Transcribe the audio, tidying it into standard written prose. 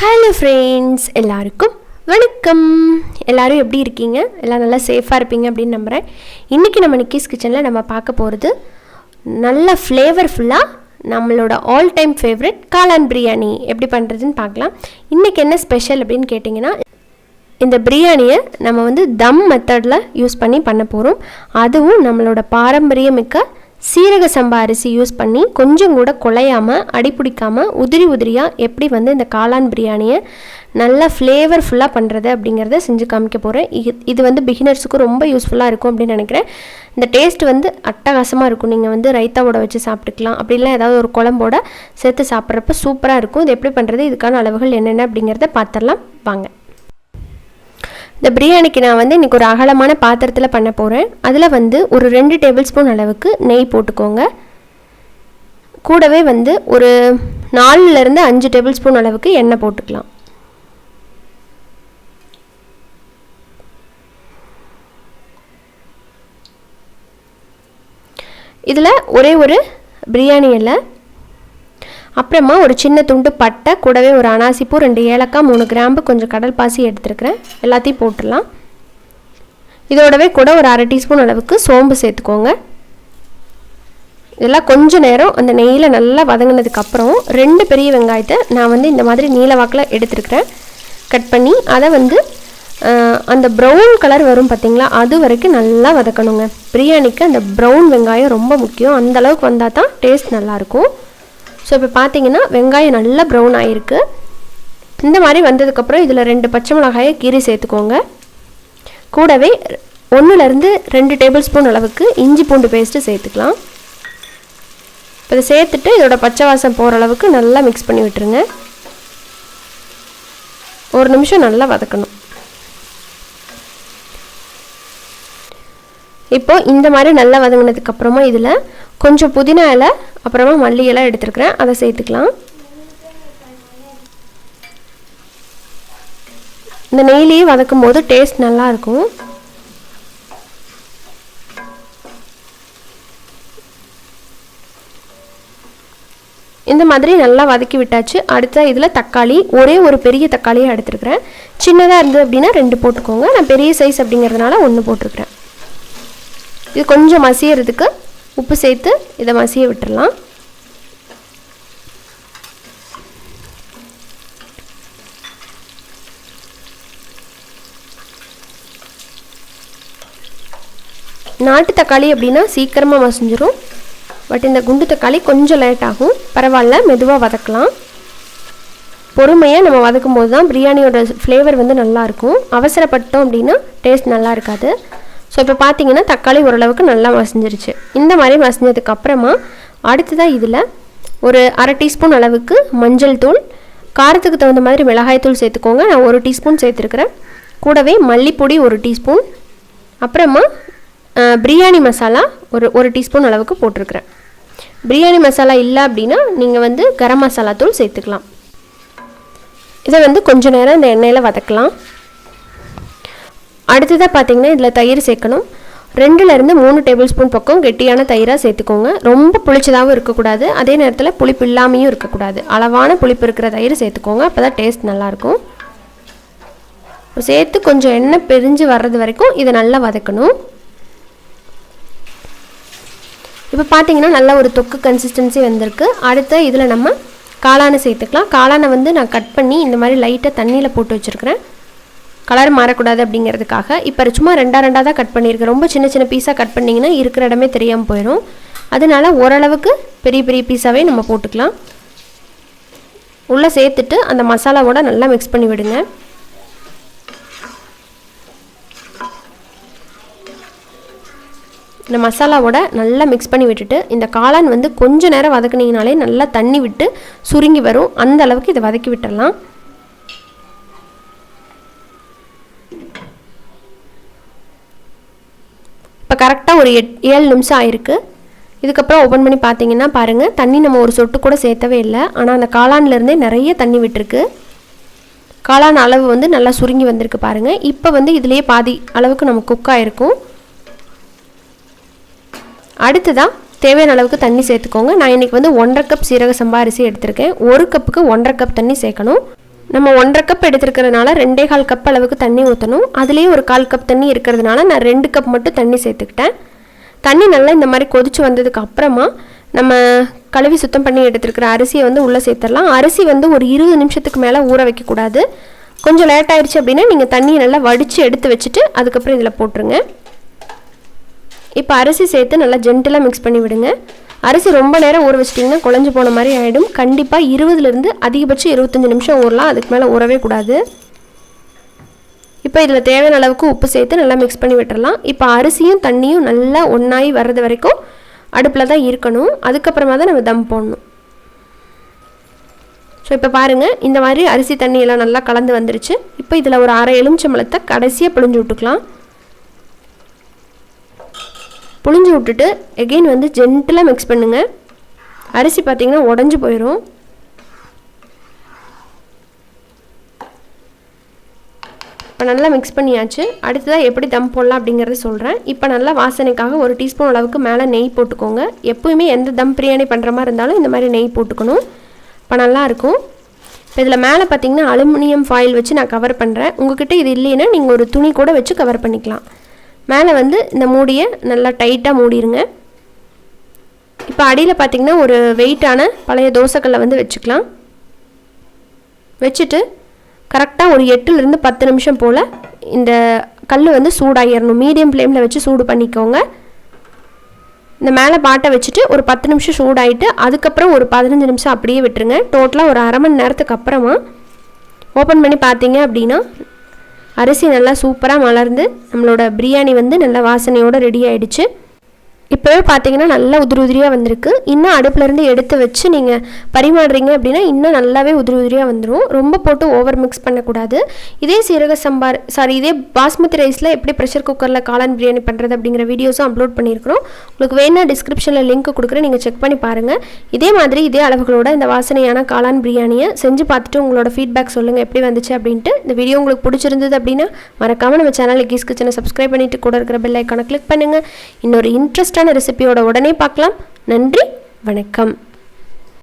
Hello friends, எல்லாருக்கும் வணக்கம். எல்லோரும் எப்படி இருக்கீங்க? எல்லாம் நல்லா சேஃபாக இருப்பீங்க அப்படின்னு நம்புகிறேன். இன்றைக்கி நம்ம நிக்கிஸ் கிச்சனில் நம்ம பார்க்க போகிறது நல்ல ஃப்ளேவர்ஃபுல்லாக நம்மளோட ஆல் டைம் ஃபேவரட் காளான் பிரியாணி எப்படி பண்ணுறதுன்னு பார்க்கலாம். இன்றைக்கி என்ன ஸ்பெஷல் அப்படின்னு கேட்டிங்கன்னா, இந்த பிரியாணியை நம்ம தம் மெத்தடில் யூஸ் பண்ண போகிறோம். அதுவும் நம்மளோட பாரம்பரியமிக்க சீரக சம்பா அரிசி யூஸ் பண்ணி கொஞ்சம் கூட குலையாமல் அடிப்பிடிக்காமல் உதிரி உதிரியாக எப்படி இந்த காளான் பிரியாணியை நல்லா ஃப்ளேவர்ஃபுல்லாக பண்ணுறது அப்படிங்கிறத செஞ்சு காமிக்க போகிறேன். இது பிகினர்ஸுக்கு ரொம்ப யூஸ்ஃபுல்லாக இருக்கும் அப்படின்னு நினைக்கிறேன். இந்த டேஸ்ட் அட்டகாசமாக இருக்கும். நீங்கள் ரைத்தாவோட வச்சு சாப்பிட்டுக்கலாம், அப்படிலாம் ஏதாவது ஒரு குழம்போட சேர்த்து சாப்பிட்றப்ப சூப்பராக இருக்கும். இது எப்படி பண்ணுறது, இதுக்கான அளவுகள் என்னென்ன அப்படிங்கிறத பார்த்துடலாம் வாங்க. இந்த பிரியாணிக்கு நான் இன்றைக்கி ஒரு அகலமான பாத்திரத்தில் பண்ண போகிறேன். அதில் ஒரு 2 டேபிள் ஸ்பூன் அளவுக்கு நெய் போட்டுக்கோங்க. கூடவே ஒரு 4லேருந்து 5 டேபிள் ஸ்பூன் அளவுக்கு எண்ணெய் போட்டுக்கலாம். இதில் ஒரே ஒரு பிரியாணி இலை, அப்புறமா ஒரு சின்ன துண்டு பட்டை, கூடவே ஒரு அனாசிப்பூ, 2 ஏலக்காய், 3 கிராம்பு, கொஞ்சம் கடல் பாசி எடுத்துருக்கிறேன். எல்லாத்தையும் போட்டுடலாம். இதோடவே கூட ஒரு 1/2 டீஸ்பூன் அளவுக்கு சோம்பு சேர்த்துக்கோங்க. இதெல்லாம் கொஞ்சம் நேரம் அந்த நெய்யில் நல்லா வதங்கினதுக்கப்புறம் 2 பெரிய வெங்காயத்தை நான் இந்த மாதிரி நீல வாக்கில் எடுத்துருக்கிறேன். கட் பண்ணி அதை அந்த ப்ரௌன் கலர் வரும் பார்த்திங்களா, அது வரைக்கும் நல்லா வதக்கணுங்க. பிரியாணிக்கு அந்த ப்ரௌன் வெங்காயம் ரொம்ப முக்கியம். அந்தளவுக்கு வந்தால் தான் டேஸ்ட் நல்லாயிருக்கும். ஸோ இப்போ பார்த்தீங்கன்னா வெங்காயம் நல்லா ப்ரௌன் ஆகிருக்கு. இந்த மாதிரி வந்ததுக்கப்புறம் இதில் 2 பச்சை மிளகாயை கீரி சேர்த்துக்கோங்க. கூடவே 1லேருந்து 2 டேபிள் ஸ்பூன் அளவுக்கு இஞ்சி பூண்டு பேஸ்ட்டு சேர்த்துக்கலாம். இப்போ இதை சேர்த்துட்டு இதோட பச்சை வாசம் போகிற அளவுக்கு நல்லா மிக்ஸ் பண்ணி விட்டுருங்க. 1 நிமிஷம் நல்லா வதக்கணும். இப்போது இந்த மாதிரி நல்லா வதங்கினதுக்கப்புறமா இதில் கொஞ்சம் புதினா இலை, அப்புறமா மல்லி இலை எடுத்துருக்கிறேன், அதை சேர்த்துக்கலாம். இந்த நெய்லேயே வதக்கும் போது டேஸ்ட் நல்லாயிருக்கும். இந்த மாதிரி நல்லா வதக்கி விட்டாச்சு. அடுத்த இதில் தக்காளி, ஒரே ஒரு பெரிய தக்காளியை எடுத்துருக்கிறேன். சின்னதாக இருந்தது அப்படின்னா 2 போட்டுக்கோங்க. நான் பெரிய சைஸ் அப்படிங்கிறதுனால 1 போட்டிருக்கிறேன். இது கொஞ்சம் மசியறதுக்கு உப்பு சேர்த்து இதை மசிய விட்டுடலாம். நாட்டு தக்காளி அப்படின்னா சீக்கிரமாக மசிஞ்சிரும். பட் இந்த குண்டு தக்காளி கொஞ்சம் லேட் ஆகும். பரவாயில்ல, மெதுவாக வதக்கலாம். பொறுமையாக நம்ம வதக்கும் போது தான் பிரியாணியோட ஃப்ளேவர் நல்லாயிருக்கும். அவசரப்பட்டோம் அப்படின்னா டேஸ்ட் நல்லா இருக்காது. ஸோ இப்போ பார்த்தீங்கன்னா தக்காளி ஓரளவுக்கு நல்லா மசிஞ்சிருச்சு. இந்த மாதிரி மசிஞ்சதுக்கப்புறமா அடுத்ததாக இதில் ஒரு 1/2 டீஸ்பூன் அளவுக்கு மஞ்சள் தூள், காரத்துக்கு தகுந்த மாதிரி மிளகாய் தூள் சேர்த்துக்கோங்க. நான் 1 டீஸ்பூன் சேர்த்துருக்கிறேன். கூடவே மல்லிப்பொடி 1 டீஸ்பூன், அப்புறமா பிரியாணி மசாலா ஒரு டீஸ்பூன் அளவுக்கு போட்டிருக்கிறேன். பிரியாணி மசாலா இல்லை அப்படின்னா நீங்கள் கரம் மசாலா தூள் சேர்த்துக்கலாம். இதை கொஞ்சம் நேரம் இந்த எண்ணெயில் வதக்கலாம். அடுத்ததாக பார்த்தீங்கன்னா இதில் தயிர் சேர்க்கணும். 2லேருந்து 3 டேபிள் ஸ்பூன் பக்கம் கெட்டியான தயிராக சேர்த்துக்கோங்க. ரொம்ப புளிச்சதாகவும் இருக்கக்கூடாது, அதே நேரத்தில் புளிப்பு இல்லாமையும் இருக்கக்கூடாது. அளவான புளிப்பு இருக்கிற தயிர் சேர்த்துக்கோங்க. அப்போ தான் டேஸ்ட் நல்லாயிருக்கும். சேர்த்து கொஞ்சம் எண்ணெய் பிரிஞ்சு வர்றது வரைக்கும் இதை நல்லா வதக்கணும். இப்போ பார்த்தீங்கன்னா நல்லா ஒரு தொக்கு கன்சிஸ்டன்சி வந்திருக்கு. அடுத்து இதில் நம்ம காளானை சேர்த்துக்கலாம். காளானை நான் கட் பண்ணி இந்த மாதிரி லைட்டாக தண்ணியில் போட்டு வச்சுருக்கிறேன், கலர் மாறக்கூடாது அப்படிங்கிறதுக்காக. இப்போ சும்மா 2 தான் கட் பண்ணியிருக்கேன். ரொம்ப சின்ன சின்ன பீஸாக கட் பண்ணிங்கன்னா இருக்கிற இடமே தெரியாமல் போயிடும். அதனால் ஓரளவுக்கு பெரிய பெரிய பீஸாகவே நம்ம போட்டுக்கலாம். உள்ளே சேர்த்துட்டு அந்த மசாலாவோட நல்லா மிக்ஸ் பண்ணி விடுங்க. இந்த மசாலாவோட நல்லா மிக்ஸ் பண்ணி விட்டுட்டு இந்த காளான் கொஞ்சம் நேரம் வதக்குனீங்கனாலே நல்லா தண்ணி விட்டு சுருங்கி வரும். அந்த அளவுக்கு இதை வதக்கி விட்டுடலாம். இப்போ கரெக்டாக ஒரு 7 நிமிஷம் ஆயிருக்கு. இதுக்கப்புறம் ஓப்பன் பண்ணி பார்த்தீங்கன்னா பாருங்கள், தண்ணி நம்ம ஒரு சொட்டு கூட சேர்த்தவே இல்லை. ஆனால் அந்த காளான்லேருந்தே நிறைய தண்ணி விட்டுருக்கு. காளான் அளவு நல்லா சுருங்கி வந்திருக்கு பாருங்கள். இப்போ இதுலேயே பாதி அளவுக்கு நம்ம குக் ஆகிருக்கும். அடுத்ததாக தேவையான அளவுக்கு தண்ணி சேர்த்துக்கோங்க. நான் இன்றைக்கி 1.5 கப் சீரக சம்பா அரிசி எடுத்திருக்கேன். 1 கப்புக்கு 1.5 கப் தண்ணி சேர்க்கணும். நம்ம 1.5 கப் எடுத்துருக்கிறதுனால 2.25 கப் அளவுக்கு தண்ணி ஊற்றணும். அதுலேயே ஒரு 1/4 கப் தண்ணி இருக்கிறதுனால நான் 2 கப் மட்டும் தண்ணி சேர்த்துக்கிட்டேன். தண்ணி நல்லா இந்த மாதிரி கொதித்து வந்ததுக்கு அப்புறமா நம்ம கழுவி சுத்தம் பண்ணி எடுத்துருக்கிற அரிசியை வந்து உள்ளே சேர்த்துடலாம். அரிசி வந்து ஒரு 20 நிமிஷத்துக்கு மேலே ஊற வைக்கக்கூடாது. கொஞ்சம் லேட் ஆயிடுச்சு அப்படின்னா நீங்கள் தண்ணியை நல்லா வடித்து எடுத்து வச்சுட்டு அதுக்கப்புறம் இதில் போட்டுருங்க. இப்போ அரிசி சேர்த்து நல்லா ஜென்டிலாக மிக்ஸ் பண்ணி விடுங்க. அரிசி ரொம்ப நேரம் ஊற வச்சிட்டிங்கன்னா குழஞ்சி போன மாதிரி ஆகிடும். கண்டிப்பாக 20லேருந்து அதிகபட்சம் 25 நிமிஷம் ஊறலாம், அதுக்கு மேலே ஊறவே கூடாது. இப்போ இதில் தேவையான அளவுக்கு உப்பு சேர்த்து நல்லா மிக்ஸ் பண்ணி விட்டுறலாம். இப்போ அரிசியும் தண்ணியும் நல்லா ஒன்றாகி வர்றது வரைக்கும் அடுப்பில் தான் இருக்கணும். அதுக்கப்புறமா தான் நம்ம தம் போடணும். ஸோ இப்போ பாருங்கள், இந்த மாதிரி அரிசி தண்ணியெல்லாம் நல்லா கலந்து வந்துருச்சு. இப்போ இதில் ஒரு 1/2 எலுமிச்சம்பழத்தை கடைசியாக பிழிஞ்சு விட்டுக்கலாம். புளிஞ்சு விட்டுட்டு எகெயின் வந்து ஜென்டிலாக மிக்ஸ் பண்ணுங்கள். அரிசி பார்த்திங்கன்னா உடஞ்சி போயிடும். இப்போ நல்லா மிக்ஸ் பண்ணியாச்சு. அடுத்ததாக எப்படி தம் போடலாம் அப்படிங்கிறத சொல்கிறேன். இப்போ நல்லா வாசனைக்காக 1 டீஸ்பூன் அளவுக்கு மேலே நெய் போட்டுக்கோங்க. எப்போயுமே எந்த தம் பிரியாணி பண்ணுற மாதிரி இருந்தாலும் இந்த மாதிரி நெய் போட்டுக்கணும். இப்போ நல்லாயிருக்கும். இப்போ இதில் மேலே பார்த்திங்கன்னா அலுமினியம் ஃபாயில் வச்சு நான் கவர் பண்ணுறேன். உங்கள்கிட்ட இது இல்லைன்னா நீங்கள் ஒரு துணி கூட வச்சு கவர் பண்ணிக்கலாம். மேலே வந்து இந்த மூடியை நல்லா டைட்டாக மூடிடுங்க. இப்போ அடியில் பார்த்திங்கன்னா ஒரு வெயிட்டான பழைய தோசைக்கல்லை வந்து வச்சுக்கலாம். வச்சுட்டு கரெக்டாக ஒரு 8லேருந்து 10 நிமிஷம் போல் இந்த கல் வந்து சூடாகிடணும். மீடியம் ஃப்ளேமில் வச்சு சூடு பண்ணிக்கோங்க. இந்த மேலே பாட்டை வச்சுட்டு ஒரு 10 நிமிஷம் சூடாகிட்டு அதுக்கப்புறம் ஒரு 15 நிமிஷம் அப்படியே விட்டுருங்க. டோட்டலாக ஒரு 1/2 மணி நேரத்துக்கு அப்புறமா ஓப்பன் பண்ணி பார்த்தீங்க அப்படின்னா அரிசி நல்லா சூப்பராக மலர்ந்து நம்மளோட பிரியாணி வந்து நல்லா வாசனையோடு ரெடி ஆகிடுச்சு. இப்போவே பார்த்தீங்கன்னா நல்லா உதிரியாக வந்திருக்கு. இன்னும் அடுப்புலேருந்து எடுத்து வச்சு நீங்கள் பரிமாறுறீங்க அப்படின்னா இன்னும் நல்லாவே உதிரியாக வந்துடும். ரொம்ப போட்டு ஓவர் மிக்ஸ் பண்ணக்கூடாது. இதே சீரக சம்பார் இதே பாஸ்மதி ரைஸில் எப்படி ப்ரெஷர் குக்கரில் காளான் பிரியாணி பண்ணுறது அப்படிங்கிற வீடியோஸும் அப்லோட் பண்ணியிருக்கிறோம். உங்களுக்கு வேணா டிஸ்கிரிப்ஷனில் லிங்க் கொடுக்குறேன், நீங்கள் செக் பண்ணி பாருங்கள். இதே மாதிரி இதே அளவுகளோட இந்த வாசனையான காளான் பிரியாணியை செஞ்சு பார்த்துட்டு உங்களோட ஃபீட்பேக் சொல்லுங்கள் எப்படி வந்துச்சு அப்படின்ட்டு. இந்த வீடியோ உங்களுக்கு பிடிச்சிருந்தது அப்படின்னா மறக்காமல் நம்ம சேனல் நிக்கிஸ் கிச்சனை சப்ஸ்கிரைப் பண்ணிவிட்டு கூட இருக்கிற பெல் ஐக்கானை கிளிக் பண்ணுங்கள். இன்னொரு இன்ட்ரெஸ்டான ரெசிபியோட உடனே பார்க்கலாம். நன்றி, வணக்கம்.